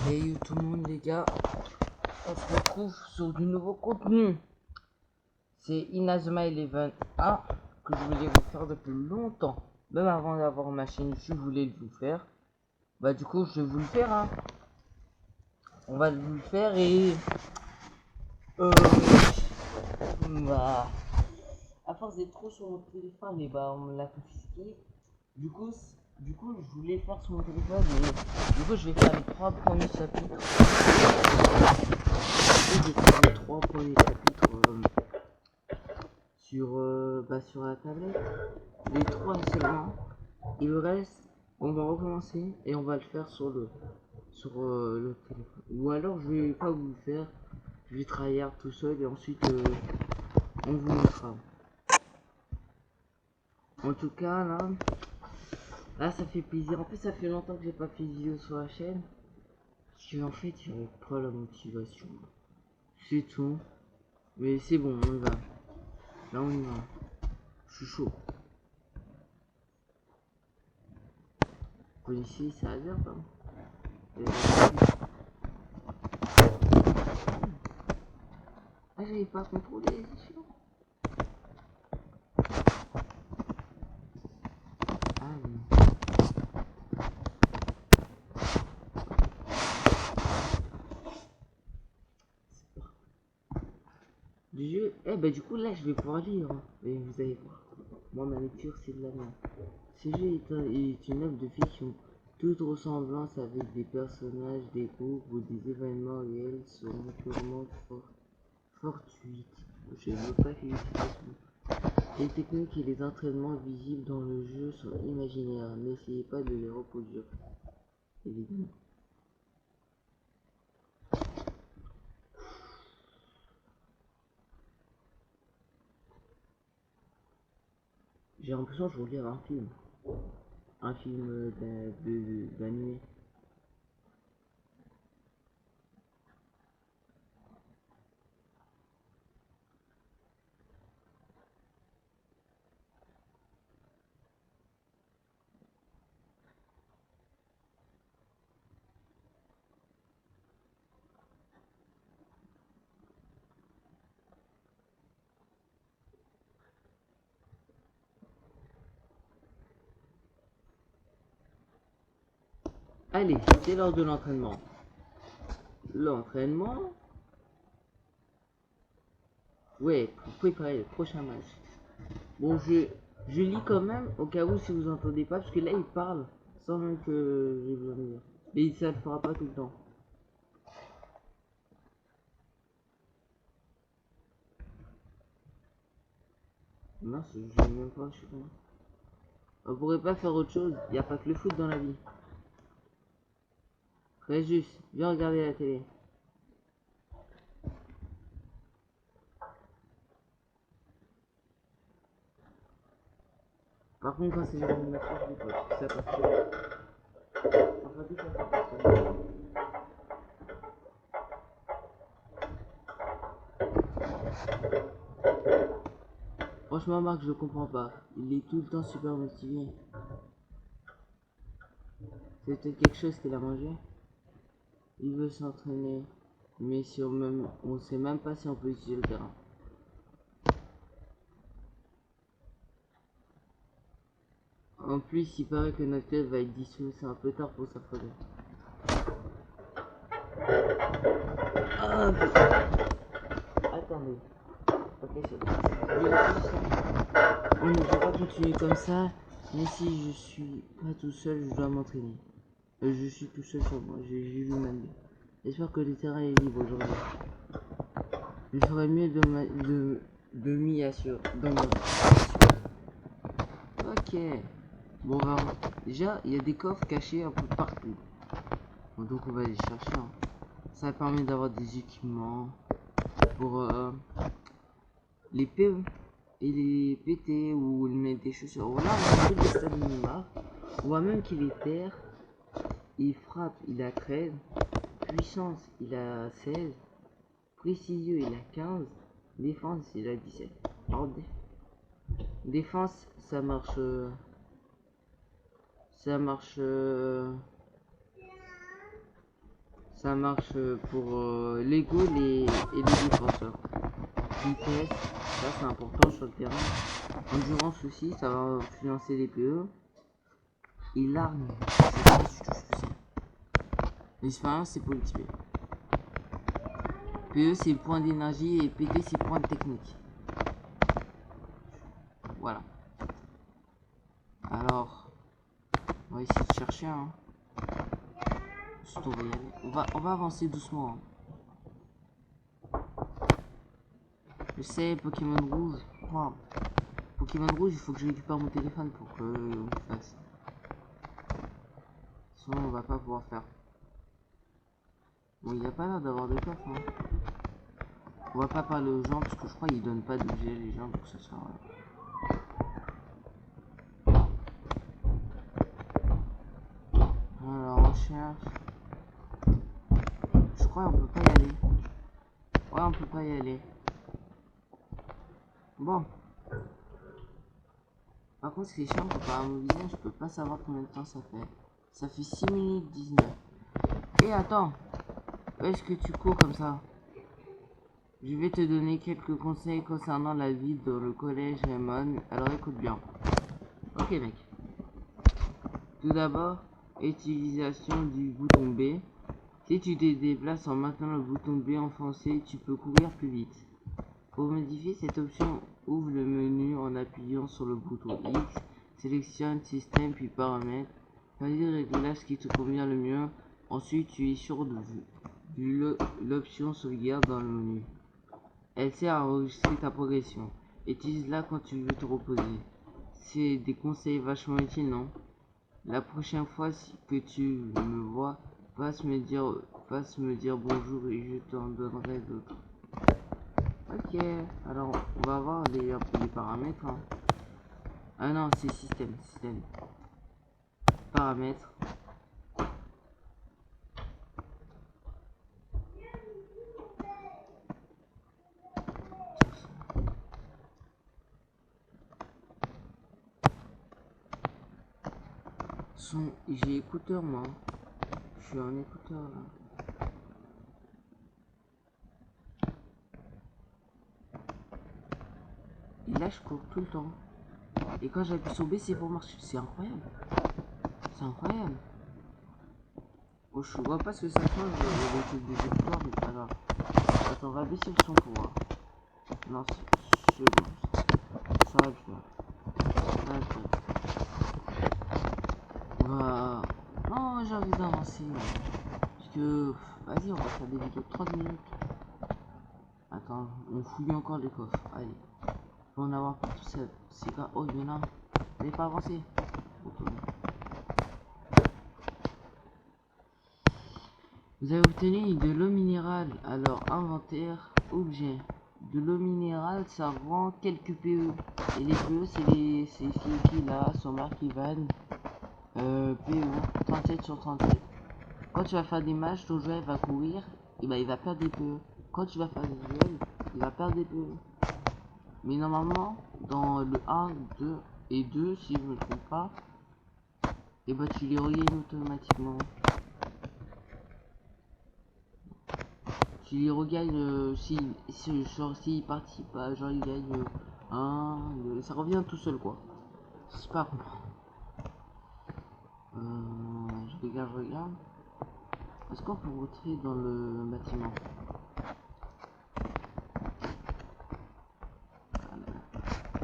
Hey tout le monde les gars, on se retrouve sur du nouveau contenu. C'est Inazuma Eleven 1 que je voulais vous faire depuis longtemps. Même avant d'avoir ma chaîne YouTube, je voulais vous faire. Bah du coup je vais vous le faire hein. On va vous le faire et bah à force d'être trop sur mon téléphone et bah on me l'a confisqué. Du coup je voulais faire sur mon téléphone mais du coup je vais faire les 3 premiers chapitres. Je vais faire les 3 premiers chapitres sur la tablette. Les 3 seulement. Et le reste, on va recommencer et on va le faire sur le téléphone. Ou alors je vais pas vous le faire. Je vais travailler tout seul et ensuite on vous montrera. En tout cas là ça fait plaisir. En plus ça fait longtemps que j'ai pas fait de vidéo sur la chaîne. Parce qu'en fait j'avais pas la motivation. C'est tout. Mais c'est bon, on y va. Là on y va. Je suis chaud. Vous connaissez ça à dire pas? Ah j'avais pas contrôlé, c'est sûr. Ah oui. Du jeu, bah du coup là je vais pouvoir lire. Et vous allez voir. Moi ma lecture c'est de la merde. Ce jeu est une œuvre de fiction. Toute ressemblance avec des personnages, des groupes ou des événements réels sont purement fortuites. Je ne veux pas félicitations. Les techniques et les entraînements visibles dans le jeu sont imaginaires. N'essayez pas de les reproduire. Évidemment. J'ai l'impression que je regarde un film. Un film d'animé. Allez, c'est l'heure de l'entraînement. L'entraînement. Ouais, pour préparer le prochain match. Bon, je lis quand même, au cas où si vous entendez pas, parce que là il parle sans même que j'ai besoin de lire. Mais ça le fera pas tout le temps. Mince, je sais même pas, je suis con. On pourrait pas faire autre chose, y a pas que le foot dans la vie. Très juste, viens regarder la télé. Par contre, quand c'est l'animation, je dis pas, ça passe pas. Enfin, tout ça passe pas. Franchement, Marc, je comprends pas. Il est tout le temps super motivé. C'est peut-être quelque chose qu'il a mangé. Il veut s'entraîner. Mais si on sait même pas si on peut utiliser le terrain. En plus, il paraît que notre club va être dissous. C'est un peu tard pour s'affoler. Ah, attendez. Ok, c'est bon. On ne peut pas continuer comme ça. Mais si je suis pas tout seul, je dois m'entraîner. Je suis tout seul sur moi. J'ai vu même. J'espère que le terrain est libre aujourd'hui. Je ferais mieux de m'y assurer. Ok. Bon, déjà, il y a des coffres cachés un peu partout. Bon, donc on va les chercher. Hein. Ça permet d'avoir des équipements pour les PE et les PT ou mettre des chaussures. Voilà, on a un peu de stamina. On voit même qu'il est terre. Il frappe, il a 13. Puissance, il a 16. Précision, il a 15. Défense, il a 17. Alors, défense, ça marche. Ça marche. Ça marche pour l'ego et les défenseurs. Vitesse, ça c'est important sur le terrain. Endurance aussi, ça va influencer les PE. Et l'arme, c'est pas du tout ce que c'est. L'expérience, c'est pour l'XP. PE, c'est le point d'énergie et PD, c'est le point de technique. Voilà. Alors, on va essayer de chercher un. On va avancer doucement. Je sais, Pokémon Rouge. Wow. Pokémon Rouge, il faut que je récupère mon téléphone pour que on fasse. Sinon, on va pas pouvoir faire. Bon, il n'y a pas l'air d'avoir de coffre. Hein. On va pas parler aux gens parce que je crois qu'ils donnent pas d'objets les gens, donc ça sert à rien. Alors, on cherche. Je crois qu'on peut pas y aller. Ouais, on peut pas y aller. Bon. Par contre, ce qui est chiant, pour faire un mobilisation, je peux pas savoir combien de temps ça fait. Ça fait 6 minutes 19. Et attends. Où est-ce que tu cours comme ça? Je vais te donner quelques conseils concernant la vie dans le collège Raymond. Alors écoute bien. Ok mec. Tout d'abord, utilisation du bouton B. Si tu te déplaces en maintenant le bouton B enfoncé, tu peux courir plus vite. Pour modifier cette option, ouvre le menu en appuyant sur le bouton X, sélectionne système puis paramètres, choisis le réglage qui te convient le mieux. Ensuite, tu es sûr de l'option sauvegarde dans le menu. Elle sert à enregistrer ta progression. Utilise-la quand tu veux te reposer. C'est des conseils vachement utiles, non? La prochaine fois que tu me vois, passe me dire bonjour et je t'en donnerai d'autres. Ok, alors on va voir les paramètres. Hein. Ah non, c'est système. Paramètres. Son, j'ai écouteur moi. Je suis en écouteur là. Et là je cours tout le temps. Et quand j'appuie sur B c'est pour marcher. C'est incroyable. C'est incroyable. Oh, je vois pas ce que ça change le truc des écouteurs, mais pas grave. Attends, on va baisser le son pour voir. Non, c'est bon. Ça va le faire. Ça va le faire. Voilà. Non, j'ai envie d'avancer. Parce que, vas-y, on va faire des vidéos de 30 minutes. Attends, on fouille encore les coffres. Allez. On va en avoir pour tout seul. C'est grave. Oh, il y en a. Vous n'avez pas avancé. Okay. Vous avez obtenu de l'eau minérale. Alors, inventaire, objet. De l'eau minérale, ça rend quelques PE. Et les PE, c'est filles qui là sont marquées Van. PE 37 sur 37. Quand tu vas faire des matchs, ton joueur va courir. Et bah, il va perdre des PE. Quand tu vas faire des duels, il va perdre des PE. Mais normalement, dans le 1, 2 et 2, si je ne me trompe pas, et bah tu les regagnes automatiquement. Tu les regagnes s'il participe pas, genre il gagne 1, ça revient tout seul quoi. C'est pas comprendre. Je regarde. Est-ce qu'on peut rentrer dans le bâtiment?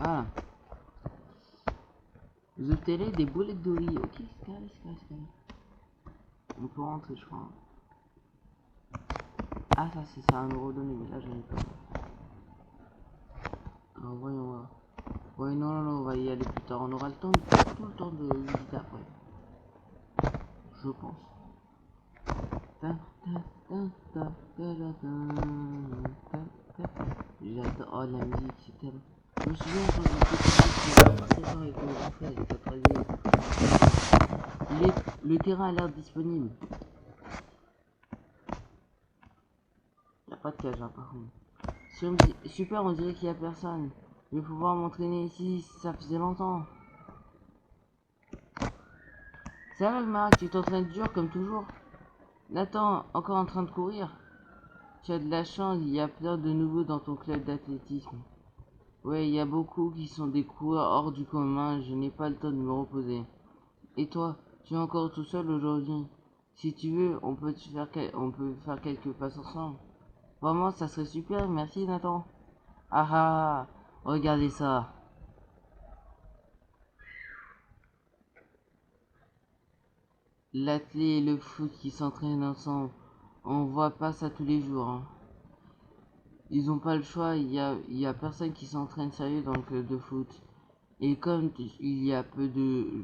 Ah. Vous obtenez des boulettes de riz. Ok, c'est carré. On peut rentrer, je crois. Ah, ça, c'est ça, 1€ donné, mais là, je n'ai pas. Alors, voyons voir. Ouais, non, on va y aller plus tard. On aura le temps, tout le temps de visiter après. Je pense. J'adore. Oh, la musique, c'est tellement. Je me souviens quand j'étais petit, avec mon grand frère, le terrain a l'air disponible. Y a pas de cage, hein, par contre. Si on me dit, super, on dirait qu'il y a personne. Je vais pouvoir m'entraîner ici, ça faisait longtemps. Ça va, le Marc, tu t'entraînes dur comme toujours. Nathan, encore en train de courir? Tu as de la chance, il y a plein de nouveaux dans ton club d'athlétisme. Ouais, il y a beaucoup qui sont des coureurs hors du commun, je n'ai pas le temps de me reposer. Et toi, tu es encore tout seul aujourd'hui? Si tu veux, on peut faire quelques passes ensemble. Vraiment, ça serait super, merci Nathan. Ah ah, regardez ça. L'athlé et le foot qui s'entraînent ensemble. On voit pas ça tous les jours, hein. Ils ont pas le choix, il y a personne qui s'entraîne sérieux dans le club de foot. Et comme il y a peu de...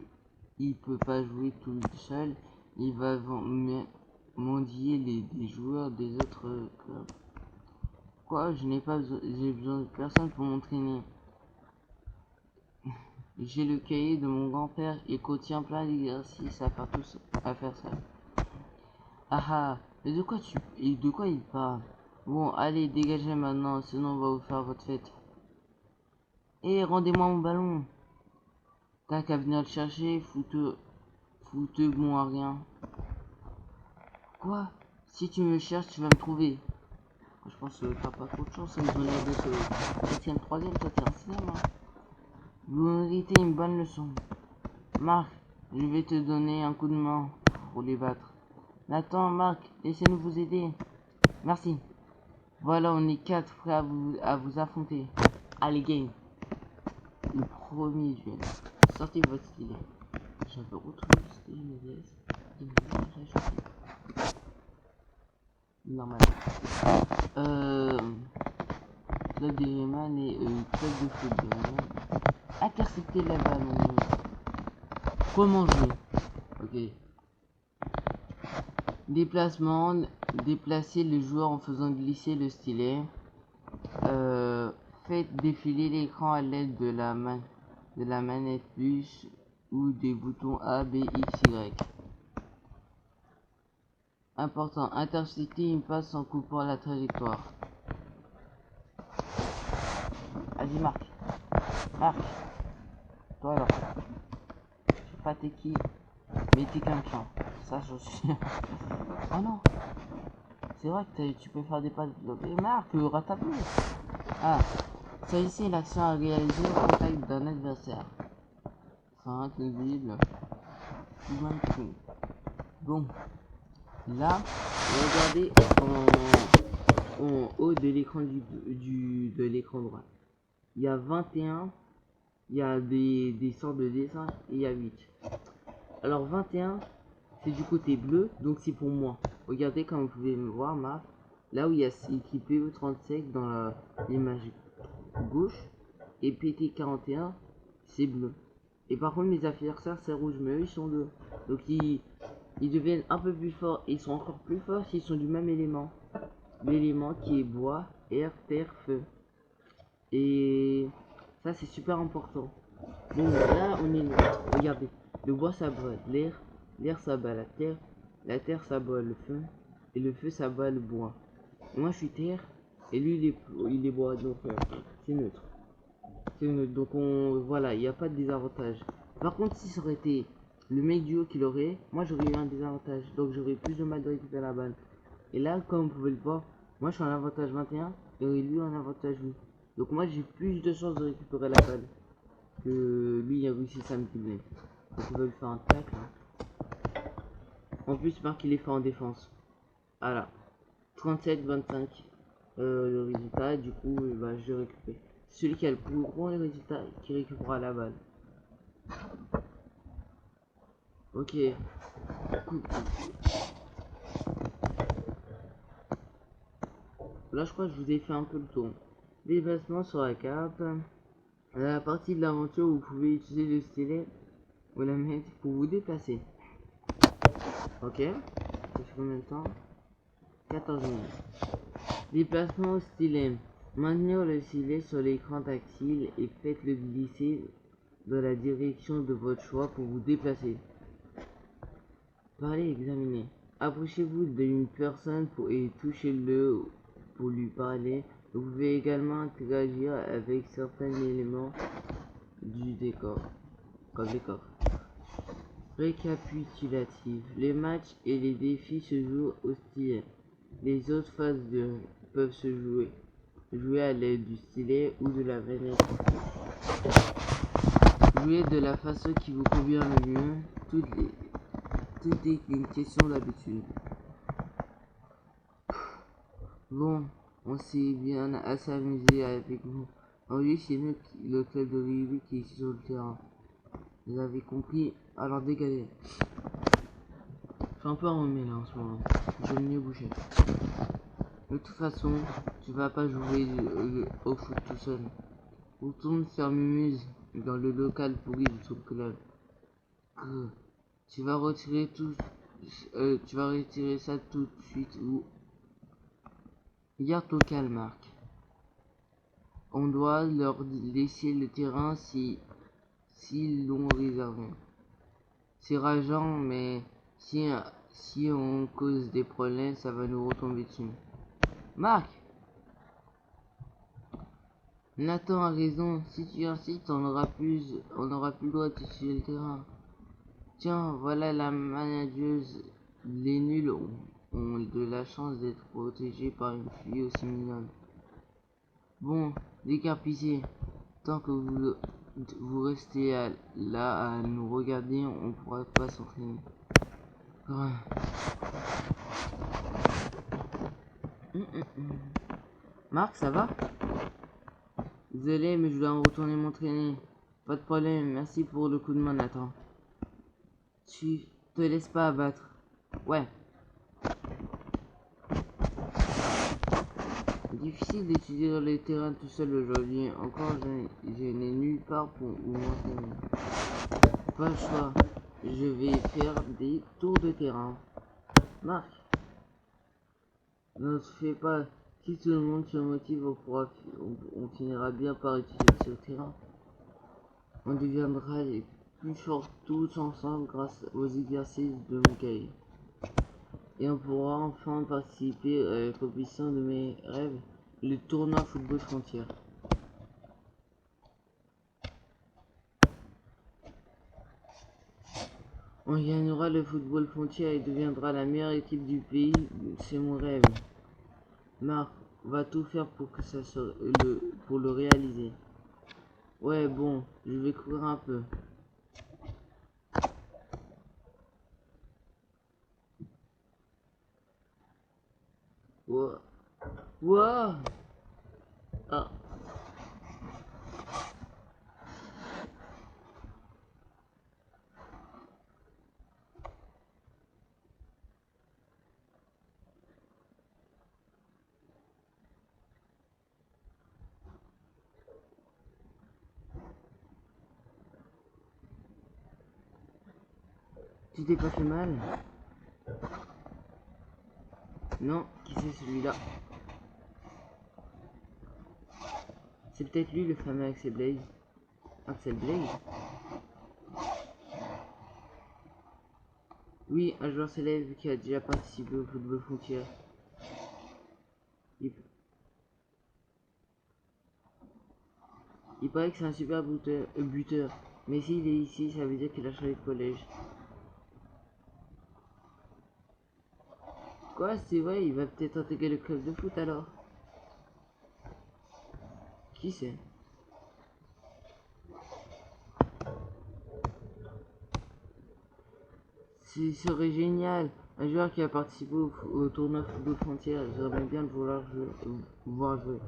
Il peut pas jouer tout seul, il va mendier des joueurs des autres clubs. Quoi, je n'ai pas besoin, j'ai besoin de personne pour m'entraîner. J'ai le cahier de mon grand-père et contient plein d'exercices à faire ça. Ah ah, mais de quoi il parle? Bon, allez, dégagez maintenant, sinon on va vous faire votre fête. Eh, rendez-moi mon ballon. T'as qu'à venir le chercher, fouteux bon à rien. Quoi? Si tu me cherches, tu vas me trouver. Je pense que t'as pas trop de chance, ça me donne de ce 4ème, 3ème, toi t'es un cinéma. Vous méritez une bonne leçon. Marc, je vais te donner un coup de main pour les battre. Nathan, Marc, laissez-nous vous aider. Merci. Voilà, on est 4 prêts à vous affronter. Allez, game. Le premier duel. Sortez votre stylet. J'avais retrouvé le stylet Méliès. Il me l'a rajouté. Normal. Club de Rayman et club de foot de Rayman. Intercepter la balle. Comment jouer? Ok. Déplacement. Déplacer le joueur en faisant glisser le stylet. Faites défiler l'écran à l'aide de la manette plus ou des boutons A, B, X, Y. Important, intercepter une passe en coupant la trajectoire. Vas-y Marc. Marc. Toi alors. Je sais pas t'es qui, mais t'es quelqu'un. Ça je suis. Oh non. C'est vrai que tu peux faire des passes bloquées. Marc, rattrape-le. Ah. Choisissez l'action à réaliser au contact d'un adversaire. Feinte, visible. Bon. Là, regardez en haut de l'écran de l'écran droit. Il y a 21, il y a des sortes de dessins et il y a 8. Alors 21, c'est du côté bleu, donc c'est pour moi. Regardez comme vous pouvez me voir, Marc. Là où il y a écrit PE37 dans l'image gauche et PT41, c'est bleu. Et par contre mes adversaires c'est rouge, mais eux ils sont deux. Donc ils deviennent un peu plus forts et ils sont encore plus forts s'ils sont du même élément. L'élément qui est bois, air, terre, feu. Et ça c'est super important. Donc là on est... Regardez, le bois ça bat l'air, l'air ça bat la terre ça bat le feu, et le feu ça bat le bois. Et moi je suis terre, et lui il est bois, donc c'est neutre. C'est neutre, donc voilà, il n'y a pas de désavantage. Par contre si ça aurait été le mec du haut qui l'aurait, moi j'aurais eu un désavantage, donc j'aurais plus de mal de récupérer la balle. Et là, comme vous pouvez le voir, moi je suis en avantage 21 et lui en avantage 8. Donc moi j'ai plus de chances de récupérer la balle que lui il a réussi à me doubler. Donc on va lui faire un tacle. Hein. En plus, Marc il est fait en défense. Voilà. 37-25 le résultat. Du coup, bah, je récupère. Celui qui a le plus gros résultat qui récupérera la balle. Ok. Cool. Là, je crois que je vous ai fait un peu le tour. Déplacement sur la carte. La partie de l'aventure où vous pouvez utiliser le stylet ou la manette pour vous déplacer. Ok. Ça fait combien de temps? 14 minutes. Déplacement au stylet. Maintenez le stylet sur l'écran tactile et faites-le glisser dans la direction de votre choix pour vous déplacer. Parlez, examinez. Approchez-vous d'une personne et touchez-le pour lui parler. Vous pouvez également interagir avec certains éléments du décor, comme les coffres. Récapitulatif. Les matchs et les défis se jouent au stylet. Les autres peuvent se jouer à l'aide du stylet ou de la manette. Jouez de la façon qui vous convient le mieux. Tout est une question d'habitude. Bon, on s'est bien assez amusé avec vous. Oui, c'est nous, le club de rugby qui est ici sur le terrain. Vous avez compris, alors dégagez. Je suis un peu enrhumé là en ce moment. Je vais me bouger. De toute façon, tu vas pas jouer au foot tout seul. Retourne faire mumuse dans le local pourri de ton club. Tu vas retirer ça tout de suite ou garde ton calme, Marc. On doit leur laisser le terrain s'ils l'ont réservé. C'est rageant, mais si on cause des problèmes, ça va nous retomber dessus. Marc! Nathan a raison, si tu insistes, on n'aura plus le droit d'utiliser le terrain. Tiens, voilà la manageuse. Les nuls ont de la chance d'être protégés par une fille aussi mignonne. Bon, décarpissez. Tant que vous restez là à nous regarder, on pourra pas s'entraîner. Marc, ça va? Désolé, mais je dois retourner m'entraîner. Pas de problème, merci pour le coup de main, Nathan. Tu te laisses pas abattre. Ouais. Difficile d'étudier les terrains tout seul aujourd'hui. Encore, je n'ai nulle part pour où m'entraîner. Pas le choix. Je vais faire des tours de terrain. Marc, ne se fait pas. Si tout le monde se motive, on finira bien par utiliser ce terrain. On deviendra les plus forts tous ensemble grâce aux exercices de Michael. Et on pourra enfin participer à la compétition de mes rêves, le tournoi football frontière. On gagnera le football frontière et deviendra la meilleure équipe du pays, c'est mon rêve. Marc va tout faire pour que pour le réaliser. Ouais, bon, je vais courir un peu. Wow. Wow. Ah. Tu t'es pas fait mal? Non, qui c'est celui-là? C'est peut-être lui le fameux Axel Blaze. Axel Blaze? Oui, un joueur célèbre qui a déjà participé au football frontière. Il paraît que c'est un super buteur. Mais s'il est ici, ça veut dire qu'il a changé de collège. Quoi, c'est vrai, il va peut-être intégrer le club de foot alors. Qui c'est? Ce serait génial. Un joueur qui a participé au tournoi football frontière. J'aimerais bien le voir jouer.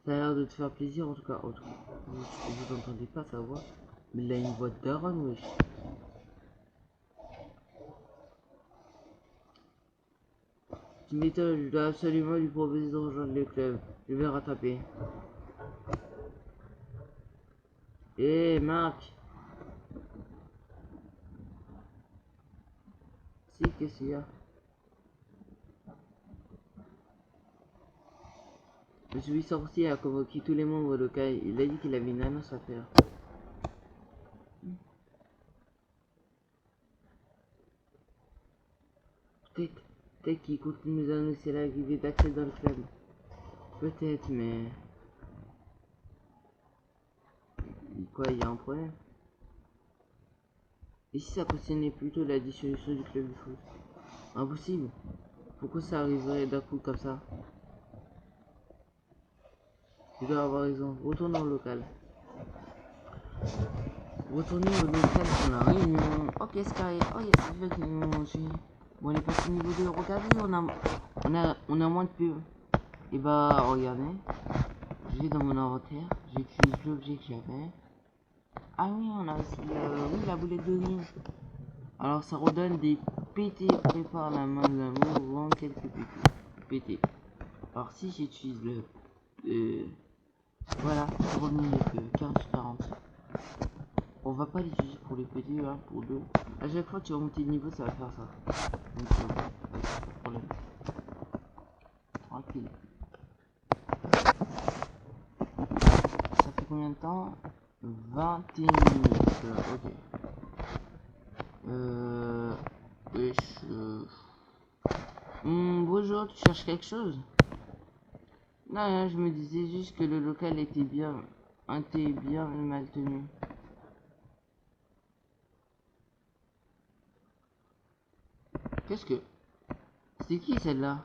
Ça a l'air de te faire plaisir en tout cas. Vous entendez pas sa voix? Mais il a une voix d'Aaron, wesh. Tu m'étonnes, je dois absolument lui proposer de rejoindre le club. Je vais rattraper. Hé, Marc! Si, qu'est-ce qu'il y a? Je suis sorti à convoquer tous les membres locaux. Il a dit qu'il avait une annonce à faire. Peut-être qu'il compte nous annoncer l'arrivée d'Axel dans le club. Peut-être, mais... Quoi, il y a un problème? Et si ça concernait plutôt la dissolution du club de foot? Impossible. Pourquoi ça arriverait d'un coup comme ça? Tu dois avoir raison. Retournons au local. Retournez au local pour la réunion. Ok, c'est carré. Oh, yes, je vais manger. Bon, on est passé au niveau 2. Regardez, on a moins de pub. Et bah, regardez. Je vais dans mon inventaire. J'utilise l'objet que j'avais. Ah oui, on a aussi oui, la boulette de riz. Alors, ça redonne des PT. Prépare la main de l'amour. Vend quelques PT. Alors, si j'utilise voilà, c'est revenu avec 40. On va pas l'utiliser pour les petits, hein, pour deux. À chaque fois que tu vas monter de niveau, ça va faire ça. Donc, pas de problème. Tranquille. Ça fait combien de temps? 21 minutes. Ok. Bonjour, tu cherches quelque chose? Non, je me disais juste que le local était bien mal tenu. Qu'est-ce que... C'est qui celle-là?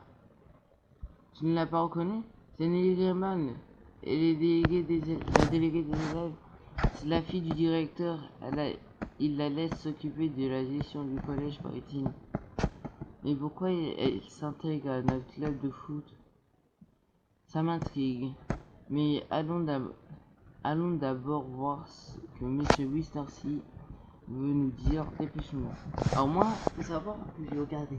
Tu ne l'as pas reconnue? C'est Nelly Greyman. Elle est la déléguée des élèves. C'est la fille du directeur. Il la laisse s'occuper de la gestion du collège, paraît-il. Mais pourquoi elle s'intègre à notre club de foot? Ça m'intrigue. Mais allons d'abord voir ce que Monsieur Wistercy veut nous dire. Dépêchons-nous. Alors moi, faut savoir que j'ai regardé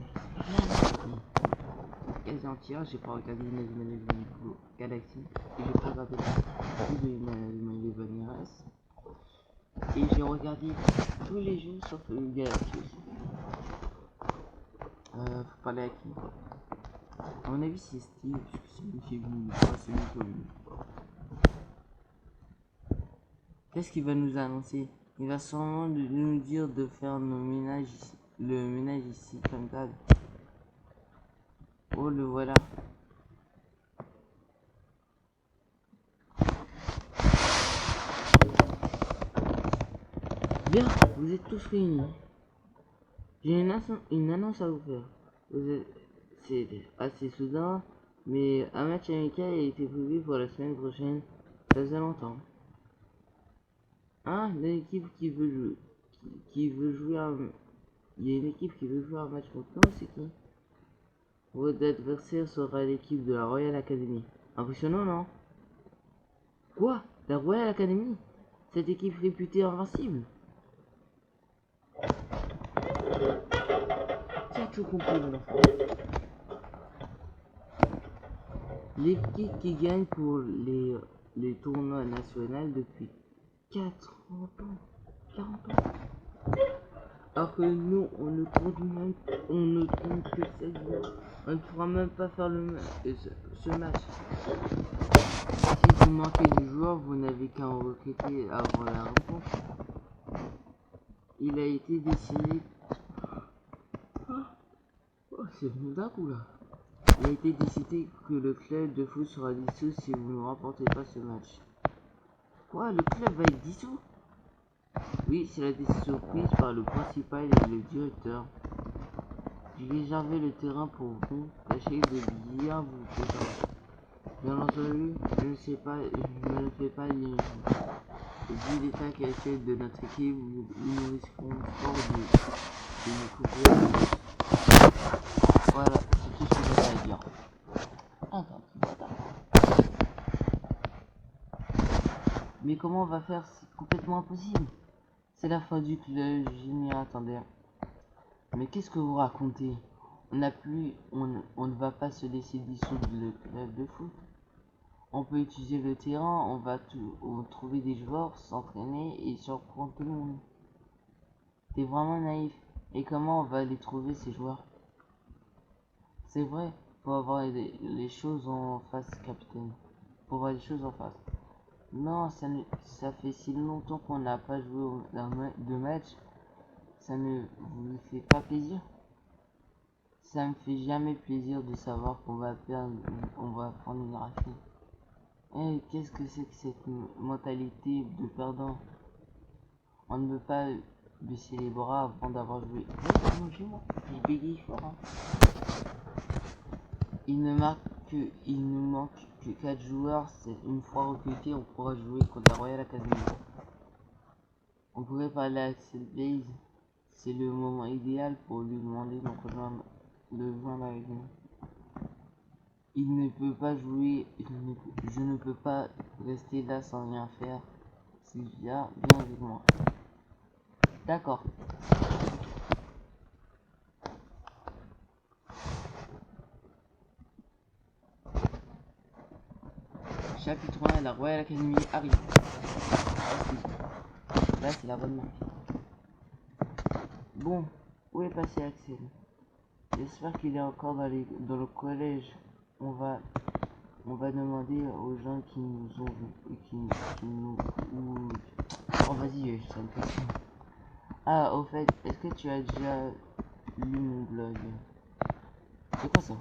quasi entière, j'ai pas regardé Inazuma Galaxy, et j'ai pas regardé tout de Inazuma Eleven RS, et j'ai regardé tous les jeux sauf Galaxy aussi. Faut parler à qui? À mon avis c'est Steve, puisque c'est lui qui est venu, c'est lui qui est venu. Qu'est-ce qu'il va nous annoncer? Il va sûrement nous dire de faire le ménage ici comme d'hab. Oh, le voilà. Bien, vous êtes tous réunis. J'ai une annonce à vous faire. C'est assez soudain, mais un match amical a été prévu pour la semaine prochaine. Ça faisait longtemps. Hein, l'équipe qui veut jouer il y a une équipe qui veut jouer un match contre nous, c'est qui? Votre adversaire sera l'équipe de la Royal Academy. Impressionnant, non? Quoi? La Royal Academy? Cette équipe réputée invincible? Tiens, tout compris, mon enfant. L'équipe qui gagne pour les tournois nationaux depuis 40 ans. Alors que nous, on ne compte que 16 joueurs. On ne pourra même pas faire ce match. Si vous manquez de joueurs, vous n'avez qu'à en recruter avant la rencontre. Il a été décidé... Oh, c'est venu d'un coup là. Il a été décidé que le club de foot sera dissous si vous ne remportez pas ce match. Quoi, le club va être dissous? Oui, c'est la décision prise par le principal et le directeur. J'ai réservé le terrain pour vous. Tâchez de bien vous préparer. Bien entendu, je ne fais pas l'illusion. Vu l'état actuel de notre équipe, nous risquons fort de nous couvrir. Voilà, c'est tout ce que j'ai à dire. Attends. Mais comment on va faire? C'est complètement impossible. C'est la fin du club, je n'y attendais. Mais qu'est-ce que vous racontez? On ne va pas se laisser dissoudre le club de foot. On peut utiliser le terrain, on va trouver des joueurs, s'entraîner et surprendre tout le monde. T'es vraiment naïf. Et comment on va les trouver ces joueurs? C'est vrai, faut avoir les choses en face, capitaine. Faut voir les choses en face. Non, ça fait si longtemps qu'on n'a pas joué de match. Ça ne vous fait pas plaisir? Ça me fait jamais plaisir de savoir qu'on va perdre ou qu'on va prendre une raclée. Eh, qu'est-ce que c'est que cette mentalité de perdant? On ne veut pas baisser les bras avant d'avoir joué. Je bégaye fort. Hein. Il ne nous manque que 4 joueurs. C'est une fois recruté, on pourra jouer contre la Royal Academy. On pourrait parler à Axel Blaze. C'est le moment idéal pour lui demander de joindre avec nous. Il ne peut pas jouer. Je ne peux pas rester là sans rien faire. Sylvia, viens avec moi. D'accord. Chapitre 1, la Royal Academy arrive. Là, c'est la bonne marque. Bon, où est passé Axel? J'espère qu'il est encore dans le collège. On va demander aux gens qui nous ont vus et qui nous... Oh, vas-y, je sais pas. Ah, au fait, est-ce que tu as déjà lu mon blog? C'est quoi ça?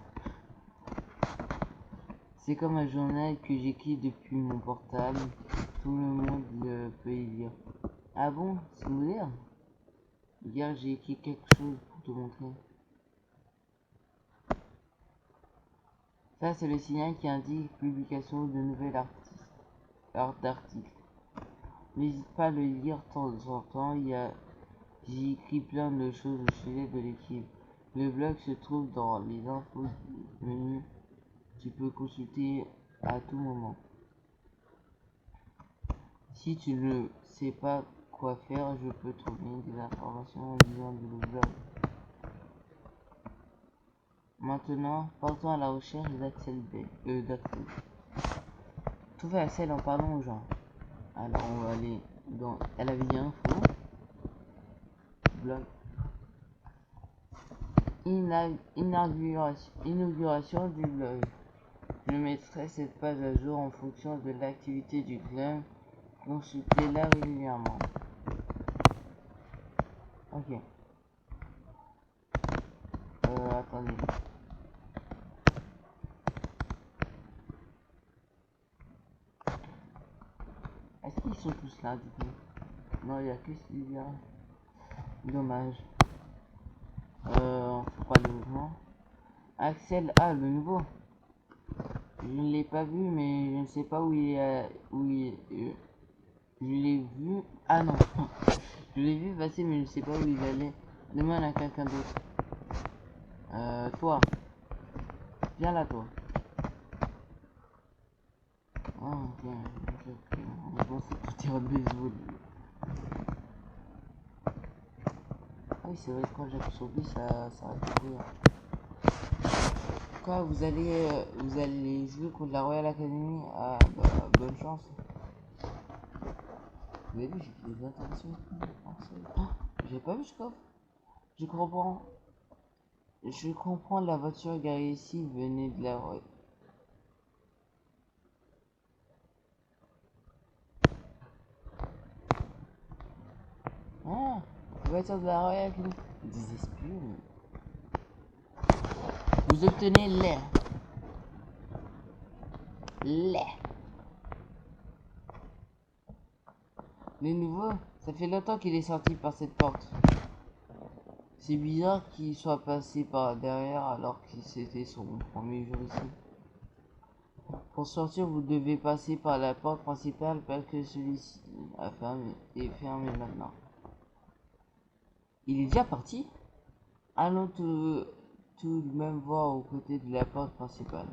C'est comme un journal que j'écris depuis mon portable. Tout le monde peut y lire. Ah bon? C'est moderne? Hier, j'ai écrit quelque chose pour te montrer. Ça, c'est le signal qui indique publication de nouvel article. N'hésite pas à le lire de temps en temps. J'ai écrit plein de choses au sujet de l'équipe. Le blog se trouve dans les infos du menu. Tu peux consulter à tout moment. Si tu ne sais pas quoi faire, je peux trouver des informations en lisant le blog. Maintenant, partons à la recherche d'Axel. Trouver Axel en parlant aux gens. Alors, on va aller dans Elle avait dit info. Blog. Inauguration du blog. Je mettrai cette page à jour en fonction de l'activité du club. Consultez-la régulièrement. Ok. Attendez. Est-ce qu'ils sont tous là du coup? Non, il n'y a que Sylvia. Dommage. On fait quoi le mouvement? Axel, ah, le nouveau. Je ne l'ai pas vu, mais je ne sais pas où il est. Je l'ai vu. Ah non. Je l'ai vu passer, mais je ne sais pas où il allait. Demande à quelqu'un d'autre. Toi. Viens là, toi. Oh, ok. On s'en fout de tirer de baseball. Ah oui, c'est vrai que quand j'appuie sur lui, ça arrête de courir. Quoi, vous allez jouer contre la Royal Academy? Ah, bah, bonne chance. Vous avez vu, j'ai fait des interventions. Oh, j'ai pas vu ce coffre. Je comprends, la voiture garée ici venait de la Royal. Ah, la voiture de la Royal Academy. Des espions. Vous obtenez l'air. Le nouveau, ça fait longtemps qu'il est sorti par cette porte. C'est bizarre qu'il soit passé par derrière alors que c'était son premier jour ici. Pour sortir, vous devez passer par la porte principale parce que celui-ci est fermé maintenant. Il est déjà parti? Allons tout de même voir aux côtés de la porte principale.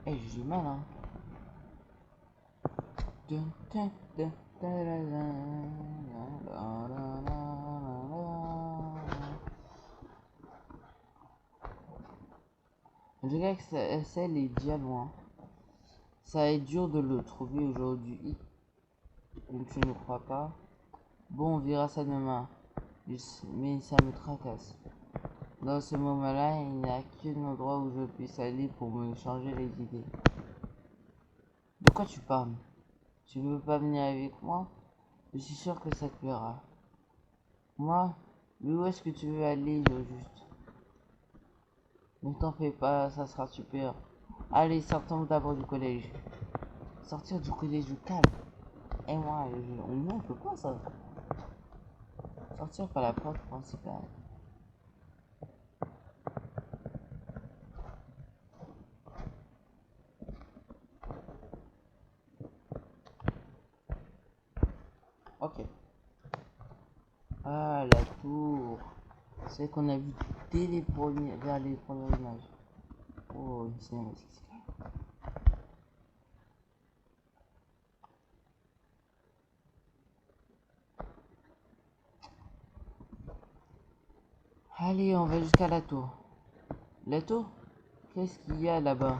Eh, j'ai du mal, hein. Je dirais que celle est déjà loin. Ça va être dur de le trouver aujourd'hui. Donc tu ne crois pas? Bon, on verra ça demain. Mais ça me tracasse. Dans ce moment-là, il n'y a qu'un endroit où je puisse aller pour me changer les idées. De quoi tu parles? Tu veux pas venir avec moi? Je suis sûr que ça te plaira. Moi? Mais où est-ce que tu veux aller, juste? Ne t'en fais pas, ça sera super. Allez, sortons d'abord du collège. Sortir du collège du calme. Et moi, on peut pas ça. Sortir par la porte principale. Ok. Ah, la tour. C'est qu'on a vu dès les premiers, vers les premières images. Oh, une cinématique. Allez, on va jusqu'à la tour. La tour? Qu'est-ce qu'il y a là-bas?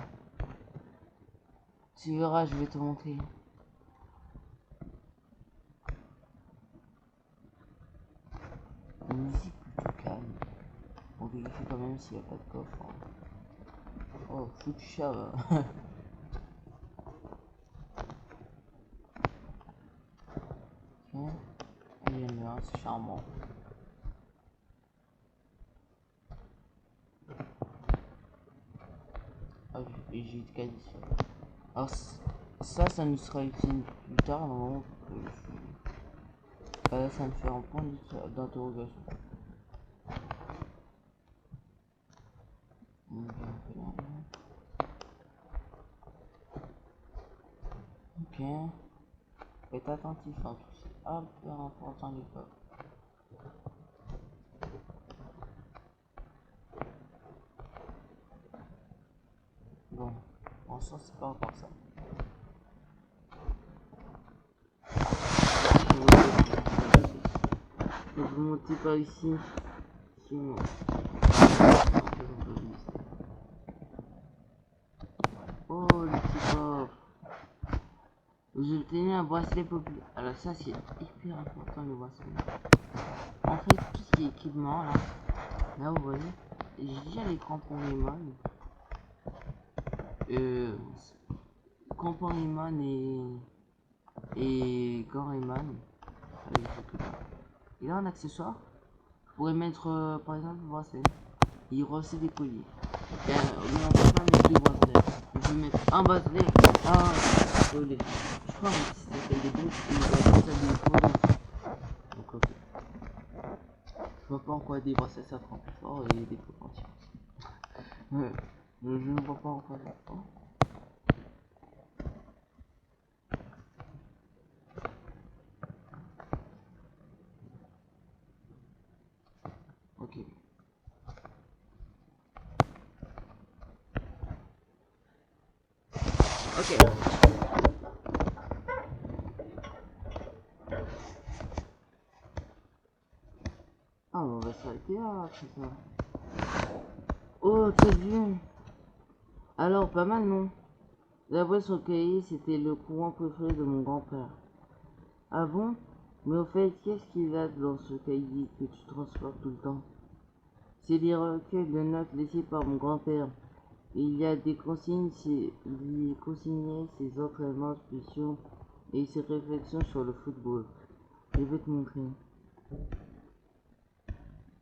Tu verras, je vais te montrer. Une musique plutôt calme. On vérifie quand même s'il n'y a pas de coffre. Oh, foutu chat. Ok. Il y en a un, c'est charmant. Ah, j'ai de qualité. Alors, ça nous sera utile plus tard, au moment que là, ça me fait un point d'interrogation. Ok. Faites attentif, hein, tout c'est hyper important les coffres. Bon, en soi, c'est pas encore ça. Donc, vous montez par ici. Sinon, oh, le petit coffre. Je tenais un bracelet populaire. Alors, ça, c'est hyper important le bracelet. En fait, tout ce qui est équipement, là vous voyez, j'ai déjà les crampons Rayman. Crampons Rayman et gants Rayman. Et là, en accessoire, je pourrais mettre par exemple le bracelet. Il y aura aussi des colliers. Et, on ne peut pas mettre deux bracelets. Je vais mettre un bracelet, un collier. Je crois que ça s'appelle des boucles et ça des colliers. Donc, ok. Je vois pas en quoi des bracelets ça prend plus fort et des pots entiers. Je ne vois pas en quoi ça prend. Ok. Ok. Ah, on va s'arrêter là après ça. Oh, t'as vu? Alors, pas mal, non? D'après son cahier, c'était le courant préféré de mon grand-père. Ah bon? Mais au fait, qu'est-ce qu'il a dans ce cahier que tu transportes tout le temps? C'est des recueils de notes laissés par mon grand-père. Il y a des consignes, lui consigner ses entraînements spéciaux et ses réflexions sur le football. Je vais te montrer.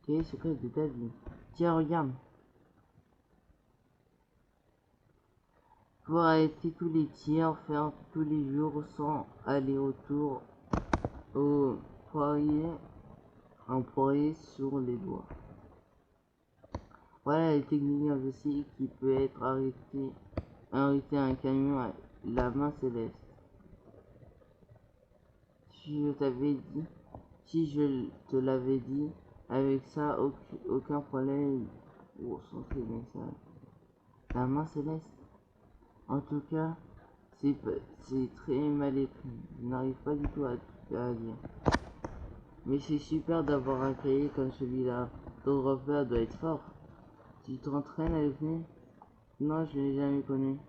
Cahier secret de ta vie. Tiens, regarde. Pour arrêter tous les tirs, faire tous les jours sans aller-retour au poirier, un poirier sur les doigts. Voilà les techniques aussi qui peut être arrêté un camion à la main céleste. Si je t'avais dit, si je te l'avais dit, avec ça, aucun problème pour centrer le message. La main céleste. En tout cas, c'est très mal écrit. Je n'arrive pas du tout à lire. Mais c'est super d'avoir un cahier comme celui-là. Ton repère doit être fort. Tu t'entraînes avec lui? Non, je ne l'ai jamais connu.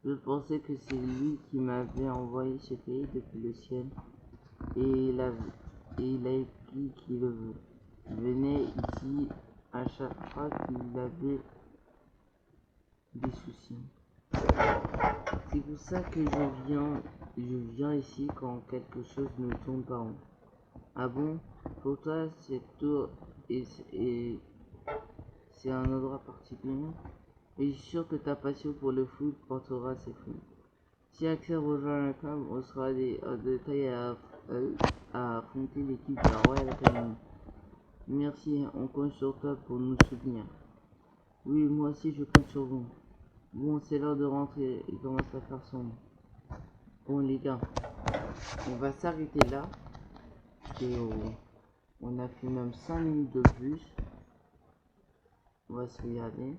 Je pensais que c'est lui qui m'avait envoyé ce cahier depuis le ciel. Et il a écrit qu'il venait ici à chaque fois qu'il avait des soucis. C'est pour ça que je viens ici quand quelque chose ne tombe pas rond. Ah bon? Pour toi, cette tour c'est un endroit particulier? Et je suis sûr que ta passion pour le foot portera ses fruits. Si Axel rejoint la club, on sera de taille à affronter l'équipe de la Royal Academy. Merci, on compte sur toi pour nous soutenir. Oui, moi aussi je compte sur vous. Bon, c'est l'heure de rentrer, il commence à faire sombre. Bon les gars, on va s'arrêter là. Et on a fait même 5 minutes de plus. On va se regarder.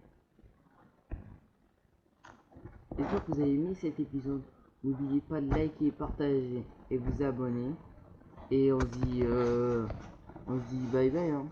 J'espère que vous avez aimé cet épisode. N'oubliez pas de liker, partager et vous abonner. Et on se dit bye bye. Hein.